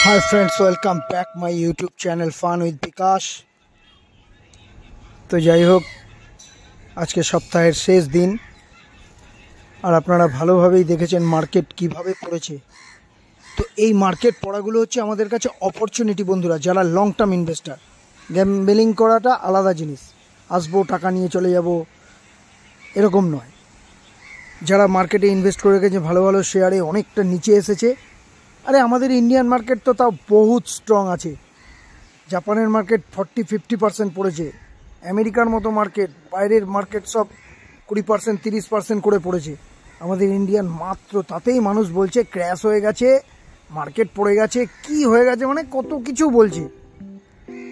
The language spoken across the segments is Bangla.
Hi friends, welcome back my YouTube channel Fun with Bikash। তো যাই হোক, আজকে সপ্তাহের শেষ দিন আর আপনারা ভালোভাবেই দেখেছেন মার্কেট কিভাবে পড়েছে। তো এই মার্কেট পড়াগুলো হচ্ছে আমাদের কাছে অপরচুনিটি বন্ধুরা, যারা লং টার্ম ইনভেস্টার। গ্যাম্বলিং করাটা আলাদা জিনিস, আসবো টাকা নিয়ে চলে যাব এরকম নয়। যারা মার্কেটে ইনভেস্ট করে রেখেছে ভালো ভালো শেয়ারে অনেকটা নিচে এসেছে। আরে আমাদের ইন্ডিয়ান মার্কেট তো তাও বহুত স্ট্রং আছে। জাপানের মার্কেট 40-50% পড়েছে, আমেরিকার মতো মার্কেট, বাইরের মার্কেট সব 20% 30% করে পড়েছে। আমাদের ইন্ডিয়ান মাত্র তাতেই মানুষ বলছে ক্র্যাশ হয়ে গেছে, মার্কেট পড়ে গেছে, কি হয়ে গেছে, মানে কত কিছু বলছে।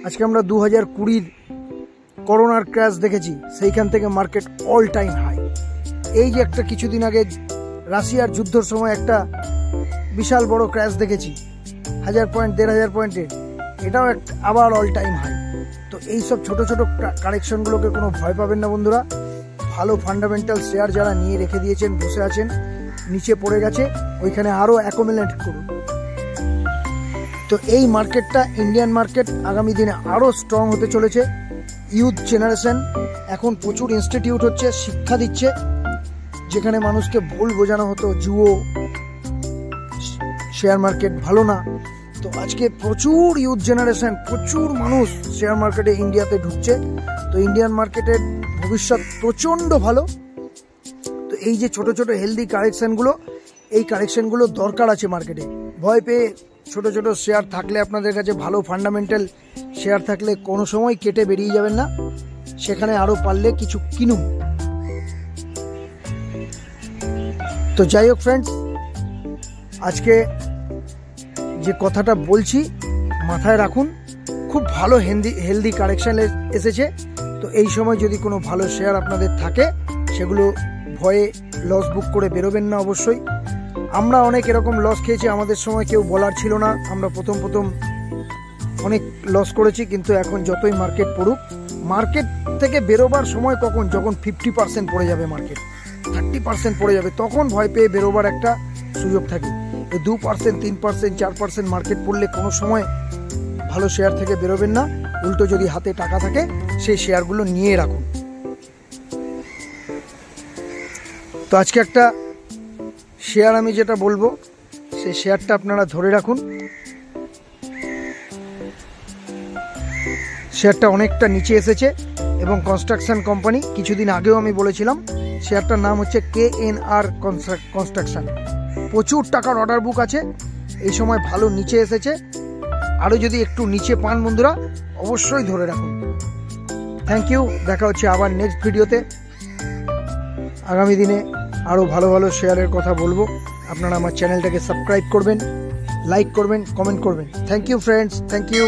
আজকে আমরা 2020 করোনার ক্র্যাশ দেখেছি, সেইখান থেকে মার্কেট অল টাইম হাই। এই যে একটা কিছুদিন আগে রাশিয়ার যুদ্ধের সময় একটা বিশাল বড় ক্র্যাশ দেখেছি, 1000 পয়েন্ট 1500 পয়েন্টের, এটাও আবার অল টাইম হাই। তো এই সব ছোট ছোট কারেকশনগুলোকে কোনো ভয় পাবেন না বন্ধুরা। ভালো ফান্ডামেন্টাল শেয়ার যারা নিয়ে রেখে দিয়েছেন, বসে আছেন, নিচে পড়ে গেছে, ওইখানে আরও অ্যাকুমুলেট করুন। তো এই মার্কেটটা, ইন্ডিয়ান মার্কেট আগামী দিনে আরও স্ট্রং হতে চলেছে। ইউথ জেনারেশন এখন প্রচুর ইনস্টিটিউট হচ্ছে, শিক্ষা দিচ্ছে, যেখানে মানুষকে ভুল বোঝানো হতো জুয়ো, শেয়ার মার্কেট ভালো না। তো আজকে প্রচুর ইউথ জেনারেশন, প্রচুর মানুষ শেয়ার মার্কেটে ইন্ডিয়াতে ঢুকছে। তো ইন্ডিয়ান মার্কেটের ভবিষ্যৎ প্রচণ্ড ভালো। তো এই যে ছোট ছোট হেলদি কারেকশনগুলো, এই কারেকশনগুলো দরকার আছে মার্কেটে। ভয় পেয়ে ছোট ছোট শেয়ার থাকলে, আপনাদের কাছে ভালো ফান্ডামেন্টাল শেয়ার থাকলে কোনো সময় কেটে বেরিয়ে যাবেন না, সেখানে আরও পারলে কিছু কিনুন। তো যাই হোক ফ্রেন্ডস, আজকে যে কথাটা বলছি মাথায় রাখুন, খুব ভালো হেলদি কারেকশন এসেছে। তো এই সময় যদি কোনো ভালো শেয়ার আপনাদের থাকে, সেগুলো ভয়ে লস বুক করে বেরোবেন না অবশ্যই। আমরা অনেক এরকম লস খেয়েছি, আমাদের সময় কেউ বলার ছিল না, আমরা প্রথম অনেক লস করেছি। কিন্তু এখন যতই মার্কেট পড়ুক, মার্কেট থেকে বেরোবার সময় কখন, যখন 50% পড়ে যাবে, মার্কেট 30% পড়ে যাবে, তখন ভয় পেয়ে বেরোবার একটা সুযোগ থাকে। 2%, 3%, 4% মার্কেট পড়লে কোনো সময় ভালো শেয়ার থেকে বেরোবেন না। উল্টো যদি হাতে টাকা থাকে, সেই শেয়ারগুলো নিয়ে রাখুন। তো আজকে একটা শেয়ার আমি যেটা বলবো, সেই শেয়ারটা আপনারা ধরে রাখুন। শেয়ারটা অনেকটা নিচে এসেছে এবং কনস্ট্রাকশন কোম্পানি, কিছুদিন আগেও আমি বলেছিলাম, শেয়ারটার নাম হচ্ছে KNR কনস্ট্রাকশন। প্রচুর টাকার অর্ডার বুক আছে, এই সময় ভালো নিচে এসেছে। আরও যদি একটু নিচে পান বন্ধুরা, অবশ্যই ধরে রাখুন। থ্যাংক ইউ, দেখা হচ্ছে আবার নেক্সট ভিডিওতে। আগামী দিনে আরও ভালো ভালো শেয়ারের কথা বলবো। আপনারা আমার চ্যানেলটাকে সাবস্ক্রাইব করবেন, লাইক করবেন, কমেন্ট করবেন। Thank you friends, thank you.